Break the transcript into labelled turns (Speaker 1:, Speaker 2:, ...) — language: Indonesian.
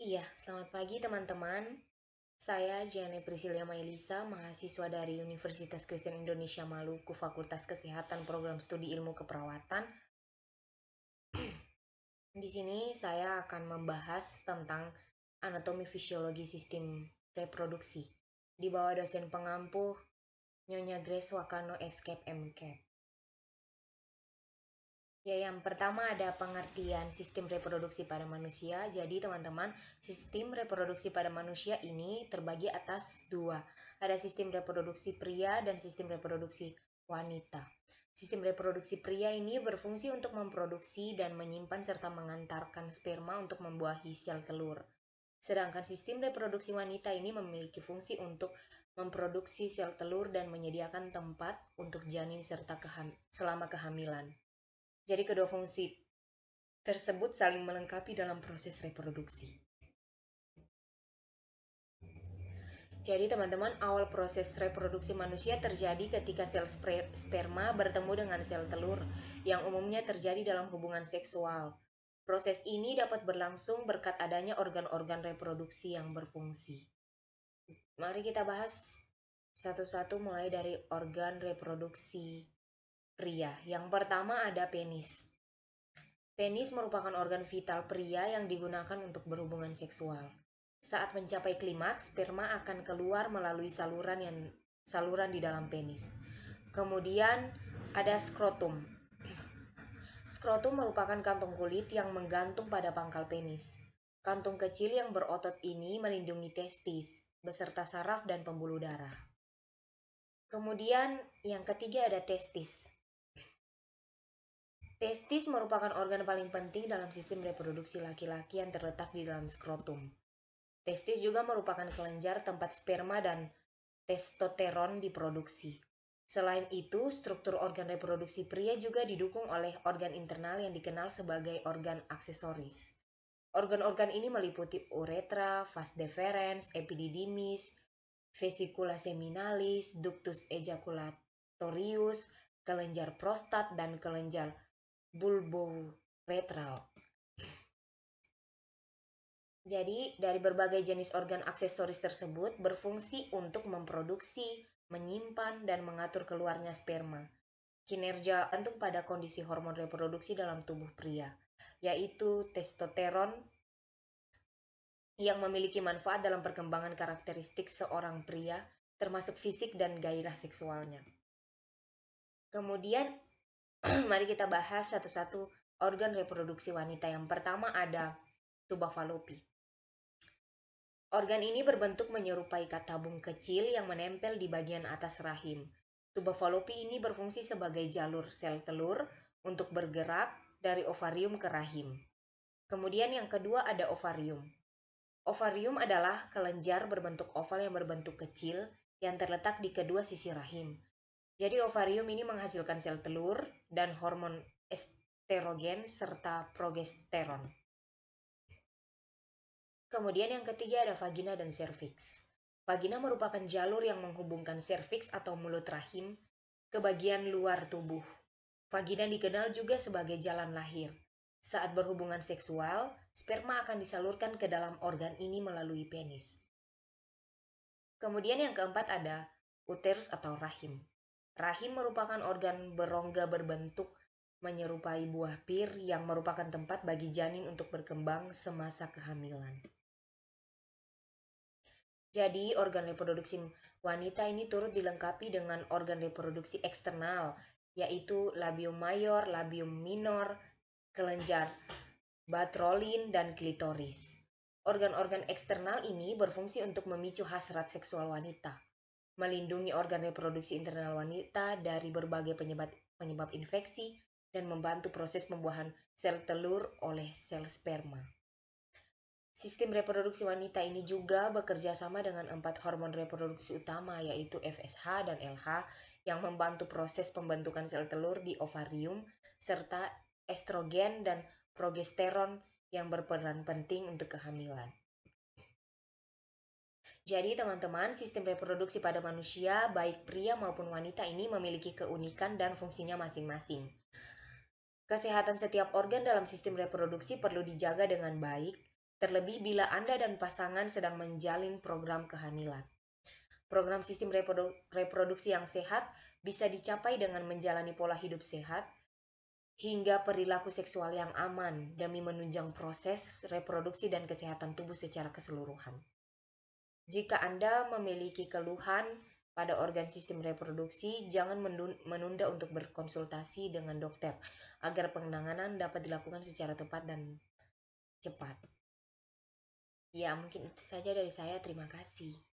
Speaker 1: Iya, selamat pagi teman-teman. Saya Jane Priscilia Mailisa, mahasiswa dari Universitas Kristen Indonesia Maluku, Fakultas Kesehatan Program Studi Ilmu Keperawatan. Di sini saya akan membahas tentang anatomi fisiologi sistem reproduksi di bawah dosen pengampu Nyonya Grace Wakano Escape MCAP. Ya, yang pertama ada pengertian sistem reproduksi pada manusia. Jadi, teman-teman, sistem reproduksi pada manusia ini terbagi atas dua. Ada sistem reproduksi pria dan sistem reproduksi wanita. Sistem reproduksi pria ini berfungsi untuk memproduksi dan menyimpan serta mengantarkan sperma untuk membuahi sel telur. Sedangkan sistem reproduksi wanita ini memiliki fungsi untuk memproduksi sel telur dan menyediakan tempat untuk janin serta selama kehamilan. Jadi kedua fungsi tersebut saling melengkapi dalam proses reproduksi. Jadi teman-teman, awal proses reproduksi manusia terjadi ketika sel sperma bertemu dengan sel telur yang umumnya terjadi dalam hubungan seksual. Proses ini dapat berlangsung berkat adanya organ-organ reproduksi yang berfungsi. Mari kita bahas satu-satu mulai dari organ reproduksi pria. Yang pertama ada penis. Penis merupakan organ vital pria yang digunakan untuk berhubungan seksual. Saat mencapai klimaks, sperma akan keluar melalui saluran di dalam penis. Kemudian ada skrotum. Skrotum merupakan kantung kulit yang menggantung pada pangkal penis. Kantung kecil yang berotot ini melindungi testis, beserta saraf dan pembuluh darah. Kemudian yang ketiga ada testis. Testis merupakan organ paling penting dalam sistem reproduksi laki-laki yang terletak di dalam skrotum. Testis juga merupakan kelenjar tempat sperma dan testosteron diproduksi. Selain itu, struktur organ reproduksi pria juga didukung oleh organ internal yang dikenal sebagai organ aksesoris. Organ-organ ini meliputi uretra, vas deferens, epididymis, vesicula seminalis, ductus ejaculatorius, kelenjar prostat, dan kelenjar bulbouretral. Jadi, dari berbagai jenis organ aksesoris tersebut berfungsi untuk memproduksi, menyimpan, dan mengatur keluarnya sperma. Kinerja tergantung pada kondisi hormon reproduksi dalam tubuh pria, yaitu testosteron yang memiliki manfaat dalam perkembangan karakteristik seorang pria, termasuk fisik dan gairah seksualnya. Kemudian, mari kita bahas satu-satu organ reproduksi wanita. Yang pertama ada tuba falopi. Organ ini berbentuk menyerupai tabung kecil yang menempel di bagian atas rahim. Tuba falopi ini berfungsi sebagai jalur sel telur untuk bergerak dari ovarium ke rahim. Kemudian yang kedua ada ovarium. Ovarium adalah kelenjar berbentuk oval yang berbentuk kecil yang terletak di kedua sisi rahim. Jadi ovarium ini menghasilkan sel telur dan hormon estrogen serta progesteron. Kemudian yang ketiga ada vagina dan serviks. Vagina merupakan jalur yang menghubungkan serviks atau mulut rahim ke bagian luar tubuh. Vagina dikenal juga sebagai jalan lahir. Saat berhubungan seksual, sperma akan disalurkan ke dalam organ ini melalui penis. Kemudian yang keempat ada uterus atau rahim. Rahim merupakan organ berongga berbentuk menyerupai buah pir yang merupakan tempat bagi janin untuk berkembang semasa kehamilan. Jadi, organ reproduksi wanita ini turut dilengkapi dengan organ reproduksi eksternal, yaitu labium mayor, labium minor, kelenjar batrolin, dan klitoris. Organ-organ eksternal ini berfungsi untuk memicu hasrat seksual wanita, melindungi organ reproduksi internal wanita dari berbagai penyebab infeksi, dan membantu proses pembuahan sel telur oleh sel sperma. Sistem reproduksi wanita ini juga bekerja sama dengan 4 hormon reproduksi utama, yaitu FSH dan LH, yang membantu proses pembentukan sel telur di ovarium, serta estrogen dan progesteron yang berperan penting untuk kehamilan. Jadi teman-teman, sistem reproduksi pada manusia, baik pria maupun wanita ini memiliki keunikan dan fungsinya masing-masing. Kesehatan setiap organ dalam sistem reproduksi perlu dijaga dengan baik, terlebih bila Anda dan pasangan sedang menjalin program kehamilan. Program sistem reproduksi yang sehat bisa dicapai dengan menjalani pola hidup sehat hingga perilaku seksual yang aman demi menunjang proses reproduksi dan kesehatan tubuh secara keseluruhan. Jika Anda memiliki keluhan pada organ sistem reproduksi, jangan menunda untuk berkonsultasi dengan dokter agar penanganan dapat dilakukan secara tepat dan cepat. Ya, mungkin itu saja dari saya. Terima kasih.